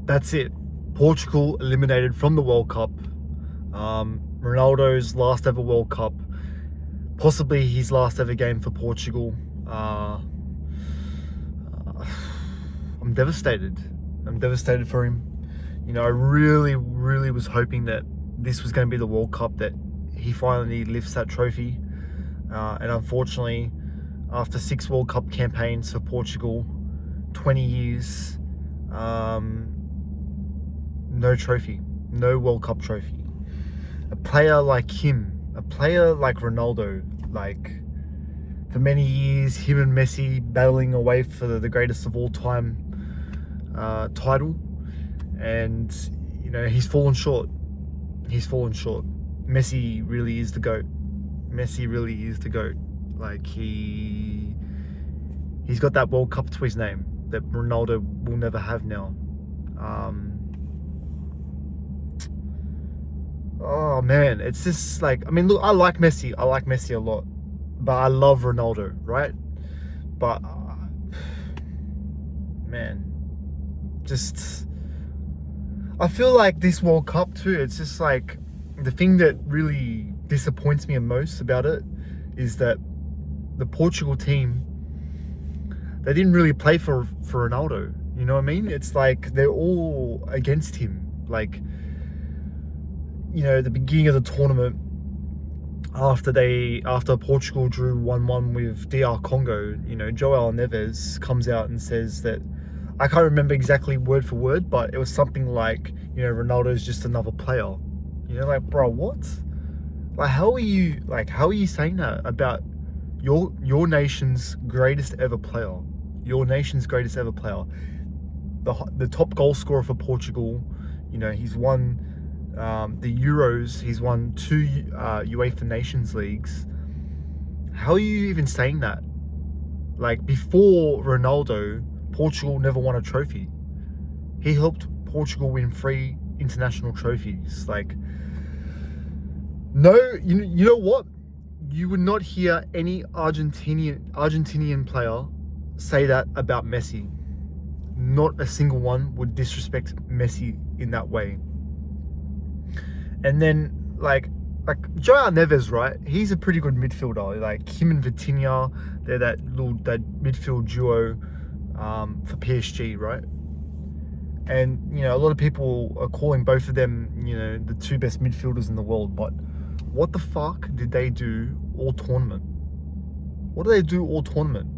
that's it. Portugal eliminated from the World Cup. Ronaldo's last ever World Cup, possibly his last ever game for Portugal. I'm devastated. I'm devastated for him. I really, really was hoping that this was going to be the World Cup, that he finally lifts that trophy. And unfortunately, after 6 World Cup campaigns for Portugal, 20 years, no trophy, no World Cup trophy. A player like him, a player like Ronaldo, for many years, him and Messi battling away for the greatest of all time title, and he's fallen short. He's fallen short. Messi really is the GOAT. Messi really is the GOAT. He's got that World Cup to his name that Ronaldo will never have now. Oh man, it's just look, I like Messi. I like Messi a lot, but I love Ronaldo, right? But man, I feel like this World Cup too, it's just the thing that really disappoints me most about it is that the Portugal team, they didn't really play for Ronaldo. You know what I mean? It's they're all against him. The beginning of the tournament, after Portugal drew 1-1 with DR Congo, João Neves comes out and says that, I can't remember exactly word for word, but it was something like, Ronaldo's just another player. Bro, what? How are you saying that about your nation's greatest ever player? Your nation's greatest ever player. The top goal scorer for Portugal. He's won the Euros. He's won 2 UEFA Nations Leagues. How are you even saying that? Before Ronaldo, Portugal never won a trophy. He helped Portugal win 3 international trophies. No, you know what? You would not hear any Argentinian player say that about Messi. Not a single one would disrespect Messi in that way. And then João Neves, right? He's a pretty good midfielder. Him and Vitinha, they're that midfield duo for PSG, right? And a lot of people are calling both of them, the 2 best midfielders in the world. But what the fuck did they do all tournament? What did they do all tournament?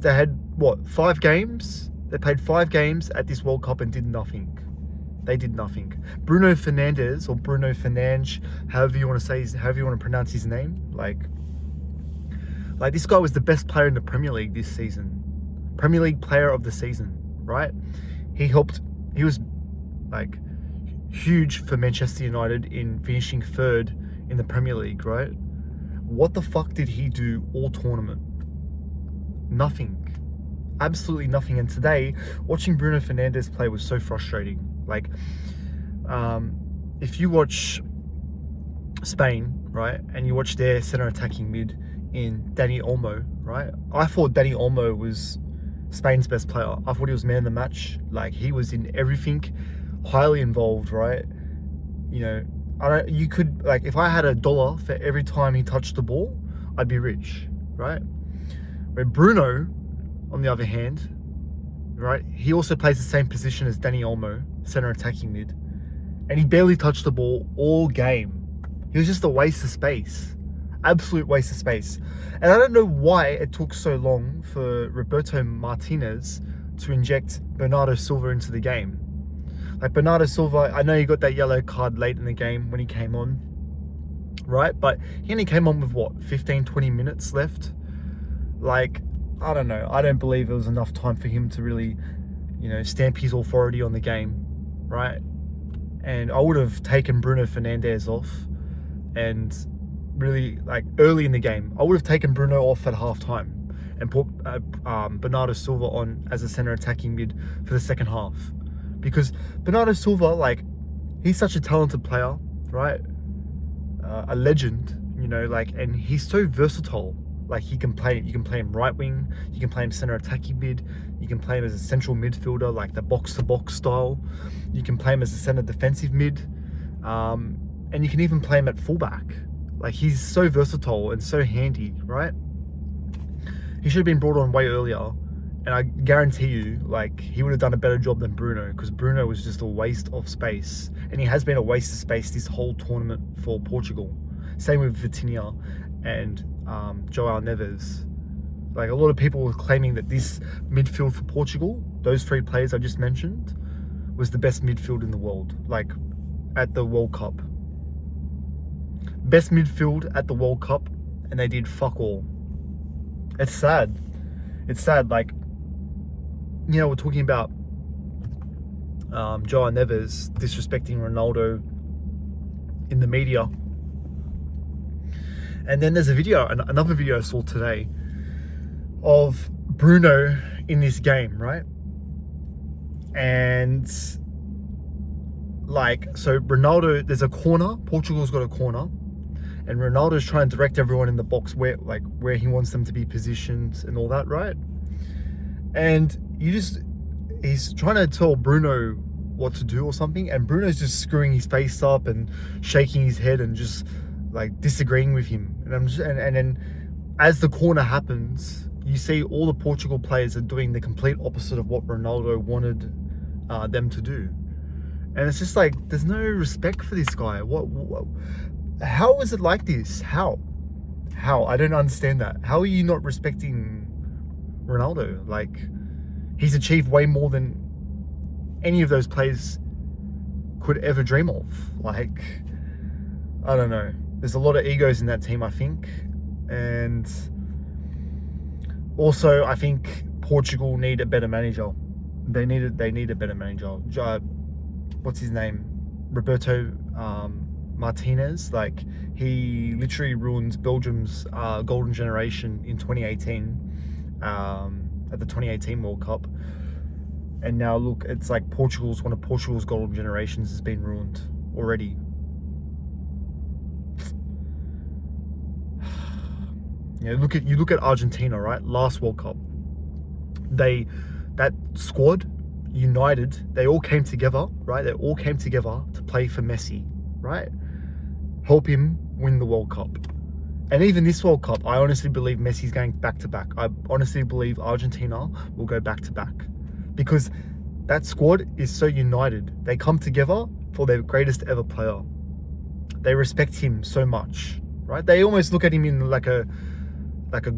They had 5 games? They played 5 games at this World Cup and did nothing. They did nothing. Bruno Fernandes, or Bruno Fernandes, however you want to pronounce his name, this guy was the best player in the Premier League this season. Premier League player of the season, right? He was huge for Manchester United in finishing 3rd in the Premier League, right? What the fuck did he do all tournament? Nothing. Absolutely nothing. And today, watching Bruno Fernandes play was so frustrating. If you watch Spain, right, and you watch their center attacking mid in Dani Olmo, right? I thought Dani Olmo was Spain's best player. I thought he was man of the match. He was in everything, highly involved, right? You could, if I had $1 for every time he touched the ball, I'd be rich, right? Where Bruno, on the other hand, right, he also plays the same position as Dani Olmo, center attacking mid, and he barely touched the ball all game. He was just a waste of space. Absolute waste of space. And I don't know why it took so long for Roberto Martinez to inject Bernardo Silva into the game. Bernardo Silva, I know he got that yellow card late in the game when he came on, right? But he only came on with 15, 20 minutes left. I don't know. I don't believe it was enough time for him to really, stamp his authority on the game, right? And I would have taken Bruno Fernandes off, and really, early in the game, I would have taken Bruno off at halftime and put Bernardo Silva on as a center attacking mid for the second half. Because Bernardo Silva, he's such a talented player, right? A legend, and he's so versatile, Like you can play him right wing, you can play him center attacking mid, you can play him as a central midfielder, like the box to box style. You can play him as a center defensive mid, and you can even play him at fullback. Like he's so versatile and so handy, right? He should have been brought on way earlier, and I guarantee you, like he would have done a better job than Bruno, because Bruno was just a waste of space, and he has been a waste of space this whole tournament for Portugal. Same with Vitinha and João Neves. Like a lot of people were claiming that this midfield for Portugal, those three players I just mentioned, was the best midfield in the world, like at the World Cup. Best midfield at the World Cup, and they did fuck all. It's sad. It's sad. Like, you know, we're talking about João Neves disrespecting Ronaldo in the media. And then there's a video, another video I saw today of Bruno in this game, right? And like, so Ronaldo, there's a corner, Portugal's got a corner, and Ronaldo's trying to direct everyone in the box where he wants them to be positioned and all that, right? And he's trying to tell Bruno what to do or something, and Bruno's just screwing his face up and shaking his head and just like disagreeing with him. And then as the corner happens, you see all the Portugal players are doing the complete opposite of what Ronaldo wanted them to do. And it's just like, there's no respect for this guy. What how is it like this? How? I don't understand that. How are you not respecting Ronaldo? Like, he's achieved way more than any of those players could ever dream of. Like, I don't know. There's a lot of egos in that team, I think. And also, I think Portugal need a better manager. They need a better manager. What's his name? Roberto Martinez. Like, he literally ruined Belgium's golden generation in 2018 at the 2018 World Cup. And now look, it's like one of Portugal's golden generations has been ruined already. You know, you look at Argentina, right? Last World Cup, that squad, united, they all came together, right? They all came together to play for Messi, right? Help him win the World Cup. And even this World Cup, I honestly believe Messi's going back to back. I honestly believe Argentina will go back to back, because that squad is so united. They come together for their greatest ever player. They respect him so much, right? They almost look at him in like a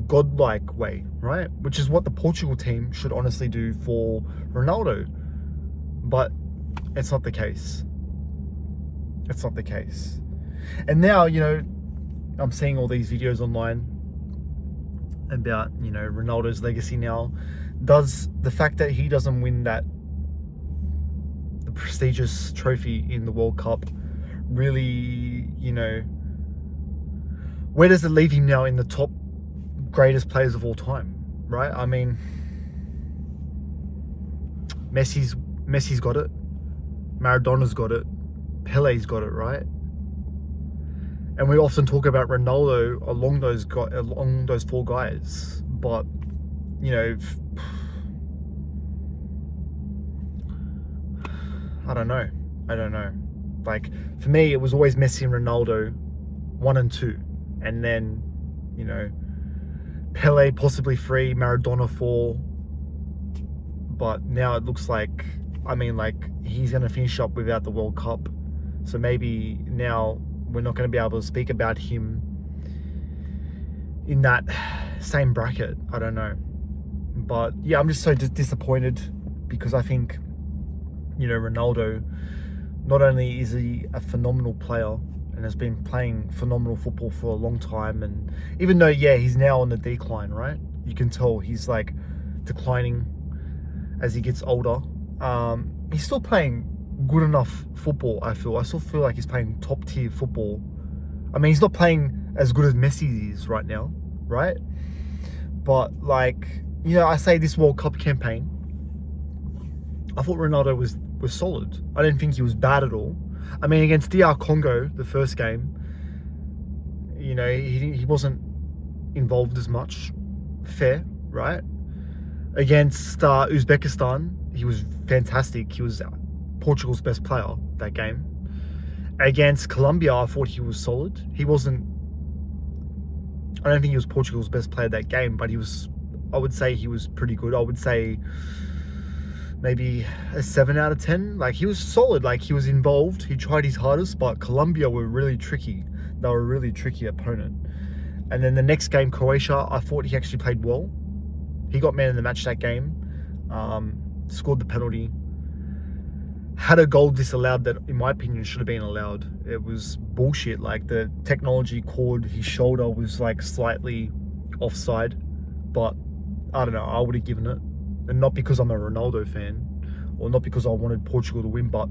godlike way, right? Which is what the Portugal team should honestly do for Ronaldo. But it's not the case. It's not the case. And now, you know, I'm seeing all these videos online about, you know, Ronaldo's legacy now. Does the fact that he doesn't win the prestigious trophy in the World Cup really, you know, where does it leave him now in the top greatest players of all time, right? I mean, Messi's got it, Maradona's got it, Pele's got it, right? And we often talk about Ronaldo along those four guys, but you know, I don't know. Like, for me, it was always Messi and Ronaldo 1 and 2, and then, you know, Pele possibly 3, Maradona 4. But now it looks like, I mean, like, he's going to finish up without the World Cup. So maybe now we're not going to be able to speak about him in that same bracket. I don't know. But yeah, I'm just so disappointed, because I think, you know, Ronaldo, not only is he a phenomenal player and has been playing phenomenal football for a long time, and even though, yeah, he's now on the decline, right? You can tell he's like declining as he gets older. He's still playing good enough football, I still feel like he's playing top tier football. I mean, he's not playing as good as Messi is right now, right? But like, you know, I say this World Cup campaign, I thought Ronaldo was solid. I didn't think he was bad at all. I mean, against DR Congo, the first game, you know, he involved as much. Fair, right? Against Uzbekistan, he was fantastic. He was Portugal's best player that game. Against Colombia, I thought he was solid. He wasn't... I don't think he was Portugal's best player that game, but he was... I would say he was pretty good. I would say maybe a 7 out of 10. Like, he was solid. Like, he was involved. He tried his hardest, but Colombia were really tricky. They were a really tricky opponent. And then the next game, Croatia, I thought he actually played well. He got man of the match that game. Scored the penalty. Had a goal disallowed that, in my opinion, should have been allowed. It was bullshit. Like, the technology called his shoulder was like slightly offside. But I don't know, I would have given it. And not because I'm a Ronaldo fan, or not because I wanted Portugal to win, but,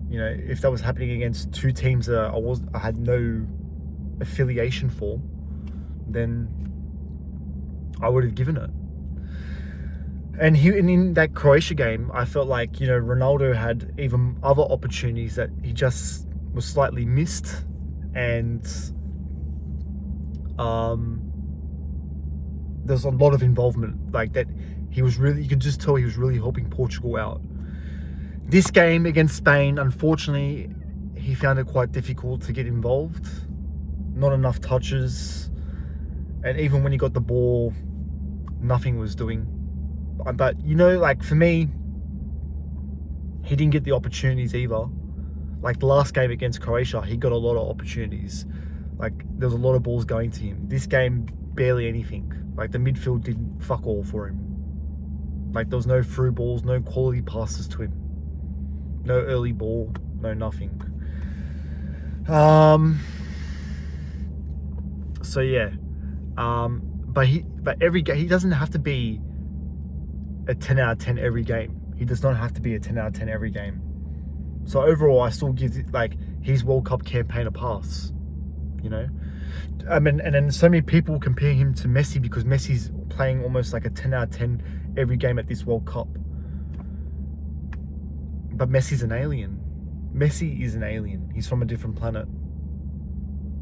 you know, if that was happening against two teams that I had no affiliation for, then I would have given it. And in that Croatia game, I felt like, you know, Ronaldo had even other opportunities that he just was slightly missed. And there's a lot of involvement like that. You could just tell he was really helping Portugal out. This game against Spain, unfortunately, he found it quite difficult to get involved. Not enough touches. And even when he got the ball, nothing was doing. But, you know, like, for me, he didn't get the opportunities either. Like, the last game against Croatia, he got a lot of opportunities. Like, there was a lot of balls going to him. This game, barely anything. Like, the midfield did fuck all for him. Like, there was no through balls, no quality passes to him. No early ball, no nothing. So, yeah. But every game, he doesn't have to be a 10 out of 10 every game. He does not have to be a 10 out of 10 every game. So overall, I still give like his World Cup campaign a pass. You know, I mean, and then so many people compare him to Messi because Messi's playing almost like a 10 out of 10 every game at this World Cup. But Messi's an alien. Messi is an alien. He's from a different planet.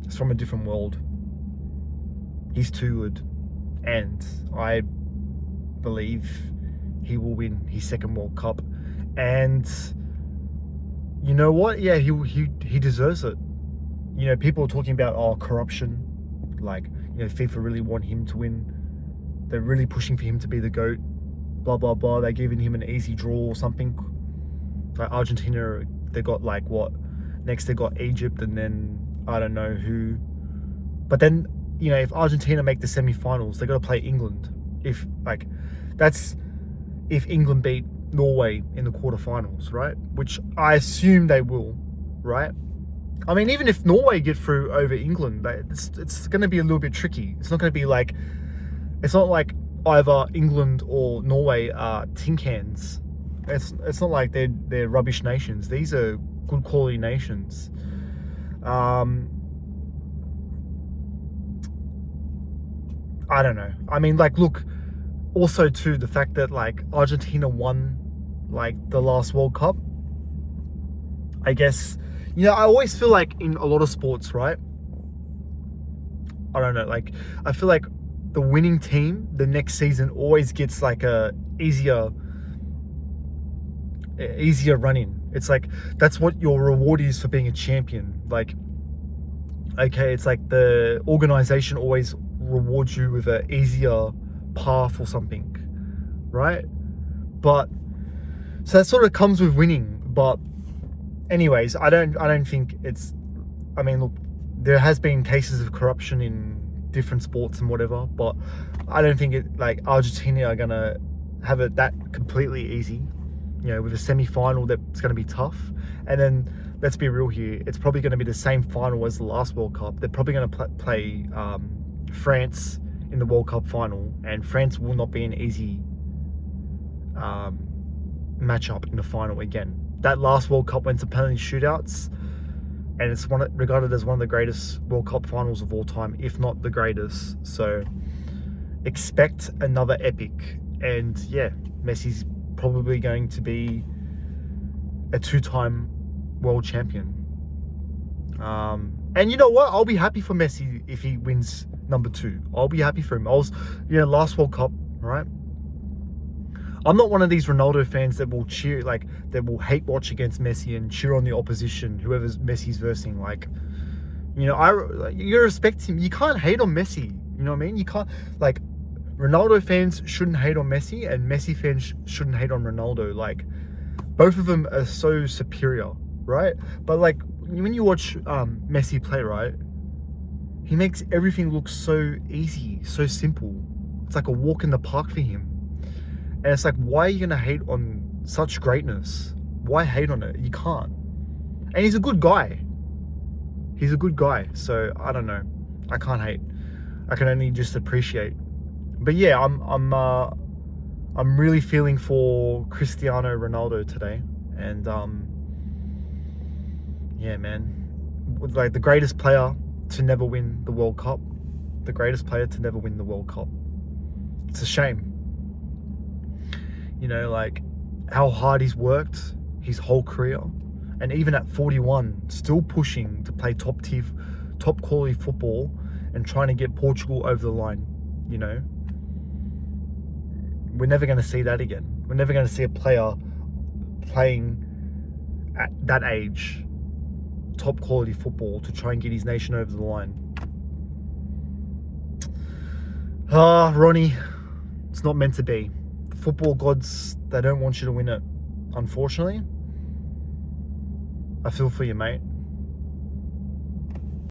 He's from a different world. He's too good, and I believe he will win his second World Cup. And you know what? Yeah, he deserves it. You know, people are talking about corruption. Like, you know, FIFA really want him to win. They're really pushing for him to be the GOAT. Blah blah blah. They're giving him an easy draw or something. Like Argentina, they got like what? Next they got Egypt, and then I don't know who. But then, you know, if Argentina make the semi-finals, they got to play England. If England beat Norway in the quarterfinals, right? Which I assume they will, right? I mean, even if Norway get through over England, it's going to be a little bit tricky. It's not going to be like, it's not like either England or Norway are tin cans. It's not like they're rubbish nations. These are good quality nations. I don't know. I mean, like, look, also too, the fact that like Argentina won like the last World Cup, I guess, you know, I always feel like in a lot of sports, right? I don't know, like, I feel like the winning team the next season always gets like a easier run in. It's like, that's what your reward is for being a champion. Like, okay, it's like the organization always rewards you with an easier path or something, right? But so that sort of comes with winning. But anyways, I don't think it's, I mean, look, there has been cases of corruption in different sports and whatever, but I don't think it, like, Argentina are gonna have it that completely easy, you know, with a semi-final that's gonna be tough. And then let's be real here, it's probably gonna be the same final as the last World Cup. They're probably gonna play France in the World Cup final, and France will not be an easy matchup in the final again. That last World Cup went to penalty shootouts, and it's regarded as one of the greatest World Cup finals of all time, if not the greatest. So expect another epic. And yeah, Messi's probably going to be a 2-time world champion. And you know what? I'll be happy for Messi if he wins number 2. I'll be happy for him. Last World Cup, right? I'm not one of these Ronaldo fans that will cheer, like, that will hate watch against Messi and cheer on the opposition, whoever's Messi's versing. Like, you respect him. You can't hate on Messi. You know what I mean? You can't, like, Ronaldo fans shouldn't hate on Messi, and Messi fans shouldn't hate on Ronaldo. Like, both of them are so superior, right? But, like, when you watch Messi play, right, he makes everything look so easy, so simple. It's like a walk in the park for him. And it's like, why are you going to hate on such greatness? Why hate on it? You can't. And he's a good guy. He's a good guy. So, I don't know. I can't hate. I can only just appreciate. But yeah, I'm really feeling for Cristiano Ronaldo today. And, yeah, man. Like, the greatest player to never win the World Cup. The greatest player to never win the World Cup. It's a shame. You know, like, how hard he's worked his whole career, and even at 41, still pushing to play top quality football and trying to get Portugal over the line. You know, we're never going to see that again. We're never going to see a player playing at that age top quality football to try and get his nation over the line. Ronnie, it's not meant to be. Football gods, they don't want you to win it, unfortunately. I feel for you, mate.